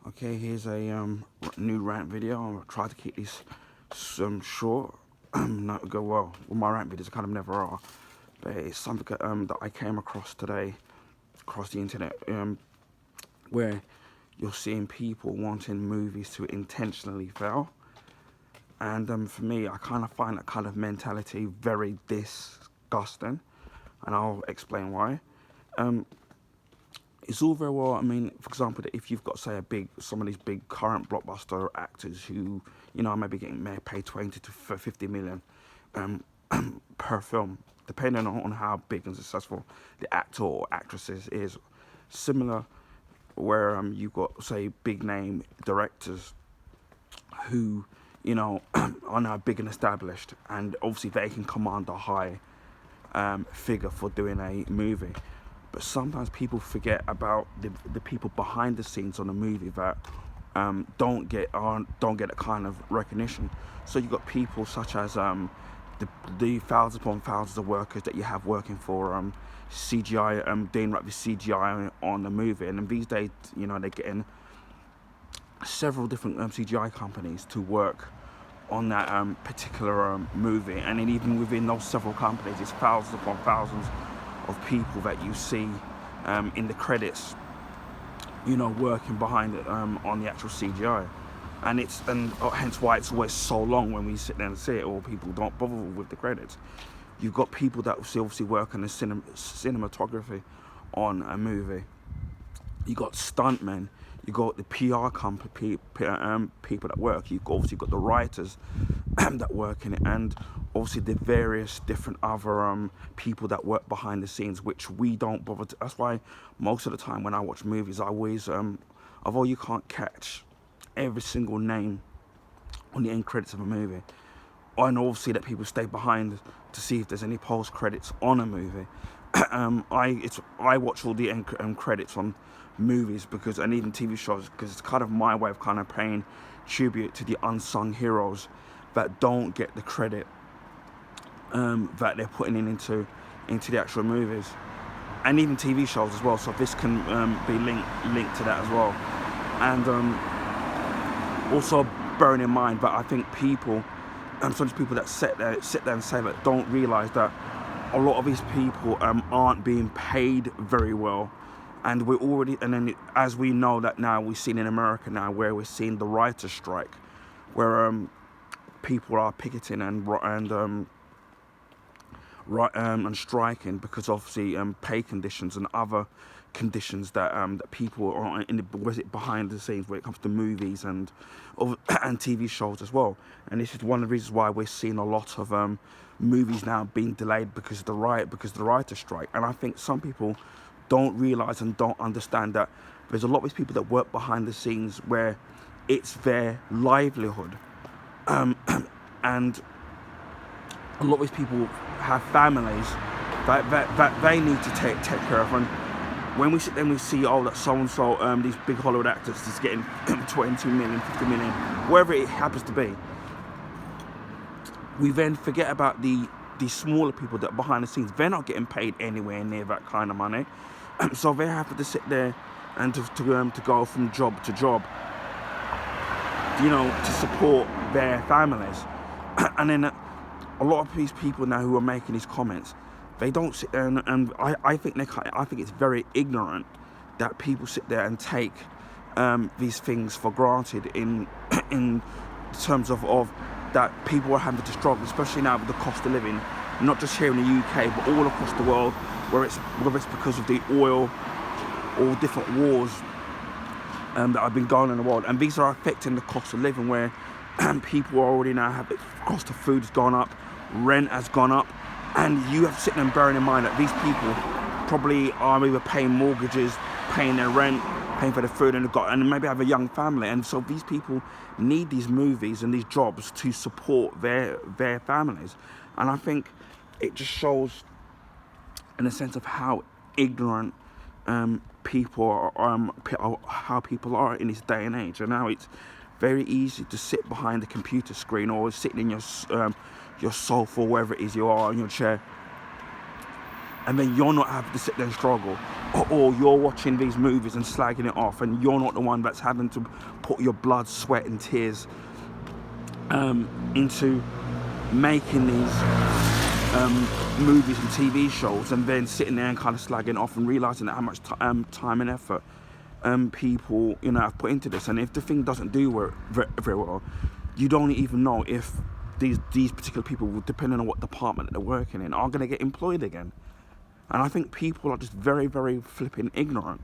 Okay, here's a new rant video. I'll try to keep this short. Not go well. My rant videos kind of never are, but it's something that I came across today, across the internet, where you're seeing people wanting movies to intentionally fail, and for me, I kind of find that kind of mentality very disgusting, and I'll explain why. It's all very well. I mean, for example, if you've got, say, some of these big current blockbuster actors who, maybe getting paid 20 to 50 million per film, depending on how big and successful the actor or actress is. Similar, where you've got, say, big name directors who, are now big and established, and obviously they can command a high figure for doing a movie. But sometimes people forget about the people behind the scenes on a movie that don't get that kind of recognition. So you've got people such as the thousands upon thousands of workers that you have working for CGI, doing like the CGI on the movie. And then these days, they're getting several different CGI companies to work on that particular movie. And then even within those several companies, it's thousands upon thousands of people that you see in the credits, working behind it on the actual CGI, and hence why it's always so long when we sit there and see it, or people don't bother with the credits. You've got people that obviously work on the cinematography on a movie. You got stuntmen. You got the PR company people that work. You've obviously got the writers that work in it, and obviously the various different other people that work behind the scenes, which we don't bother to. That's why most of the time when I watch movies, I always, although you can't catch every single name on the end credits of a movie, I know obviously that people stay behind to see if there's any post credits on a movie. I watch all the end credits on movies and even TV shows, because it's kind of my way of kind of paying tribute to the unsung heroes that don't get the credit that they're putting into the actual movies, and even TV shows as well. So this can be linked to that as well. And also bearing in mind that I think people, some people that sit there and say that, don't realise that a lot of these people aren't being paid very well. And then as we know that now, we've seen in America now, where we're seeing the writer's strike, where people are picketing and striking because obviously pay conditions and other conditions that people are behind the scenes when it comes to movies and TV shows as well. And this is one of the reasons why we're seeing a lot of movies now being delayed because of the writer's strike. And I think some people don't realise and don't understand that there's a lot of these people that work behind the scenes where it's their livelihood, and a lot of these people have families that they need to take care of. And when we sit there and we see, that so-and-so, these big Hollywood actors is getting 22 million, 50 million, wherever it happens to be, we then forget about the smaller people that are behind the scenes. They're not getting paid anywhere near that kind of money. So they have to sit there and to go from job to job, to support their families. And then a lot of these people now who are making these comments, they don't sit there and I think it's very ignorant that people sit there and take these things for granted in terms of that people are having to struggle, especially now with the cost of living, not just here in the UK but all across the world, whether it's because of the oil or different wars that have been going on in the world, and these are affecting the cost of living, where people are already now the cost of food has gone up, rent has gone up, and you have to sit there and bearing in mind that these people probably are either paying mortgages, paying their rent, paying for the food, and maybe have a young family, and so these people need these movies and these jobs to support their families. And I think it just shows, in a sense, of how ignorant people are, how people are in this day and age. And now it's very easy to sit behind a computer screen or sitting in your sofa, or wherever it is you are in your chair, and then you're not having to sit there and struggle, or you're watching these movies and slagging it off, and you're not the one that's having to put your blood, sweat, and tears into making these movies and TV shows, and then sitting there and kind of slagging off and realizing that how much time and effort people, have put into this. And if the thing doesn't do very well, you don't even know if these particular people, depending on what department that they're working in, are going to get employed again. And I think people are just very, very flipping ignorant.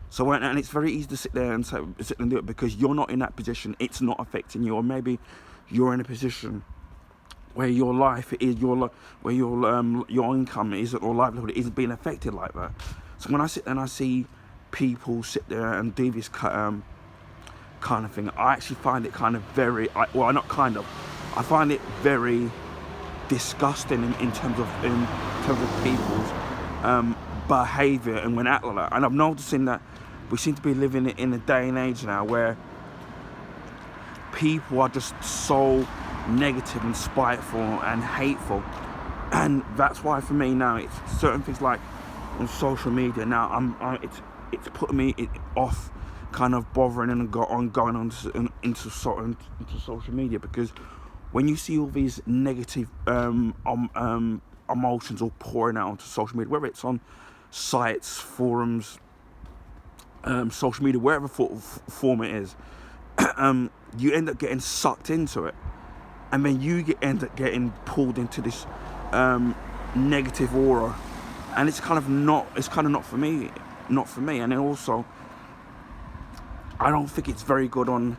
So, and it's very easy to sit there and sit and do it because you're not in that position. It's not affecting you, or maybe you're in a position where your life is where your income isn't, or livelihood isn't being affected like that. So when I sit there and I see people sit there and do this kind of thing, I actually find it kind of very, I find it very disgusting in terms of people's behaviour and when act like that. And I'm noticing that we seem to be living in a day and age now where people are just so negative and spiteful and hateful, and that's why for me now it's certain things like on social media now it's putting me off kind of bothering and going on into social media, because when you see all these negative emotions all pouring out onto social media, whether it's on sites, forums, social media, wherever form it is, you end up getting sucked into it, and then you end up getting pulled into this negative aura, and it's kind of not for me. And then also, I don't think it's very good on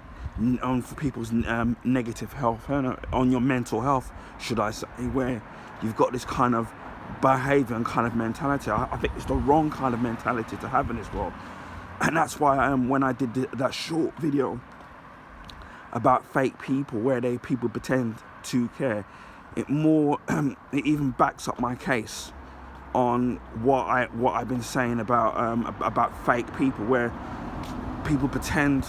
for people's negative health, on your mental health, should I say, where you've got this kind of behaviour and kind of mentality. I think it's the wrong kind of mentality to have in this world, and that's why when I did that short video about fake people, where people pretend to care, it even backs up my case on what I've been saying about fake people, where people pretend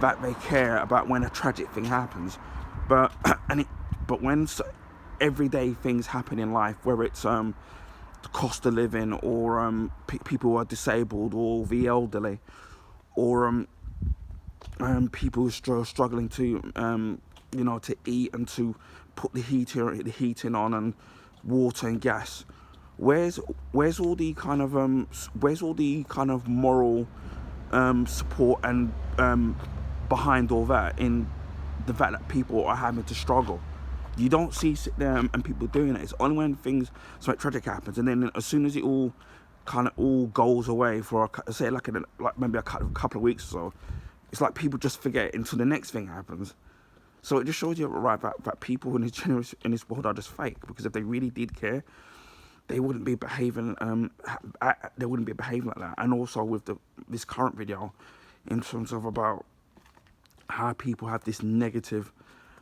that they care about when a tragic thing happens, but when everyday things happen in life, whether it's the cost of living, or people who are disabled, or the elderly, or people who are struggling to to eat and to put the heating on, and water and gas. Where's all the kind of moral support and behind all that, in the fact that people are having to struggle? You don't sit there and people doing it. It's only when something tragic happens, and then as soon as it all goes away for maybe a couple of weeks or so, it's like people just forget until the next thing happens. So it just shows you that people in this world are just fake, because if they really did care, they wouldn't be behaving like that. And also with this current video, in terms of about how people have this negative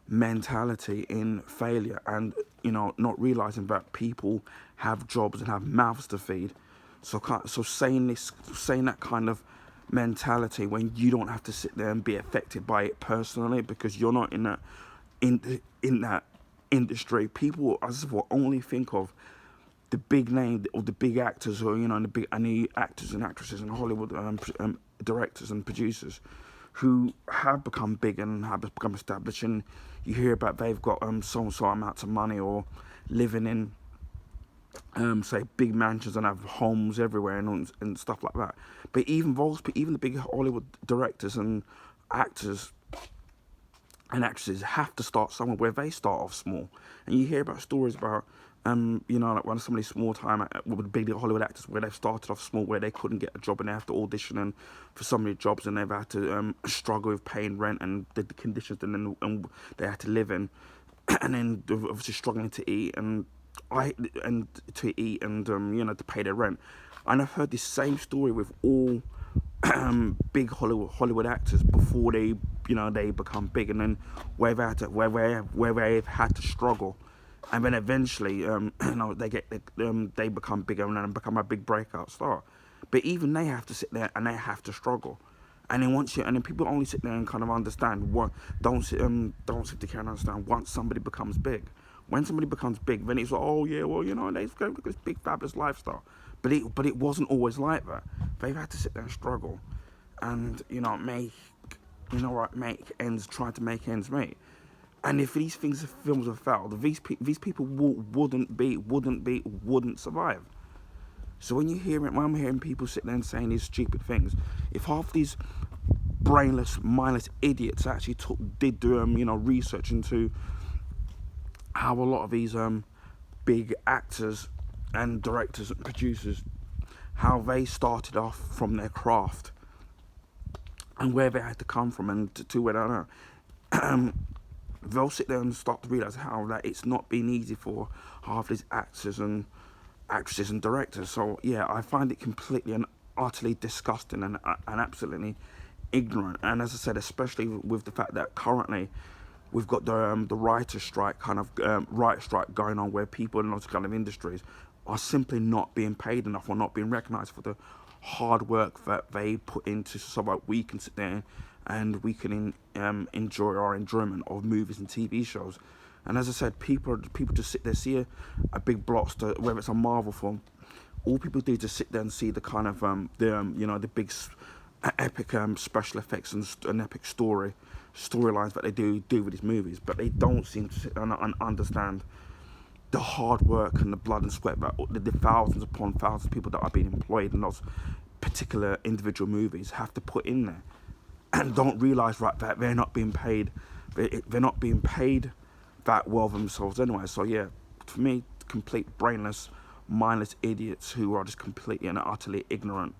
mentality in failure, and not realizing that people have jobs and have mouths to feed. So saying that kind of mentality when you don't have to sit there and be affected by it personally, because you're not in that industry. People, as will only think of the big name or the big actors, or the actors and actresses in Hollywood, directors and producers who have become big and have become established, and you hear about they've got so amounts of money, or living in say big mansions and have homes everywhere and stuff like that. But even the big Hollywood directors and actors and actresses have to start somewhere, where they start off small. And you hear about stories about like one of some of these small time with big Hollywood actors, where they've started off small, where they couldn't get a job and they have to audition and for so many jobs, and they've had to struggle with paying rent and the conditions and they had to live in, and then obviously struggling to eat and to pay their rent. And I've heard this same story with all big Hollywood actors before they become big, and then where they've had to struggle, and then eventually they become bigger and then become a big breakout star. But even they have to sit there and they have to struggle. And then people only sit there and kind of understand don't sit to care and understand once somebody becomes big, When somebody becomes big, then it's like, oh yeah, well, you know, they've got this big fabulous lifestyle. But it wasn't always like that. They've had to sit there and struggle, and try to make ends meet. And if these films have failed, these people wouldn't survive. So when I'm hearing people sit there and saying these stupid things, if half these brainless, mindless idiots actually did do research into how a lot of these big actors and directors and producers, how they started off from their craft and where they had to come from and to where they are now, they'll sit there and start to realise how that it's not been easy for half these actors and actresses and directors. So yeah, I find it completely and utterly disgusting and absolutely ignorant. And as I said, especially with the fact that currently we've got the writer's strike, writer strike going on, where people in those kind of industries are simply not being paid enough or not being recognised for the hard work that they put into, so that we can sit there and we can enjoy our enjoyment of movies and TV shows. And as I said, people just sit there, see a big blockbuster, whether it's a Marvel film. All people do is just sit there and see the kind of the big epic special effects and epic storylines that they do with these movies, but they don't seem to sit down and understand the hard work and the blood and sweat that the thousands upon thousands of people that are being employed in those particular individual movies have to put in there, and don't realise that they're not being paid. They're not being paid that well themselves anyway. So yeah, for me, complete brainless, mindless idiots who are just completely and utterly ignorant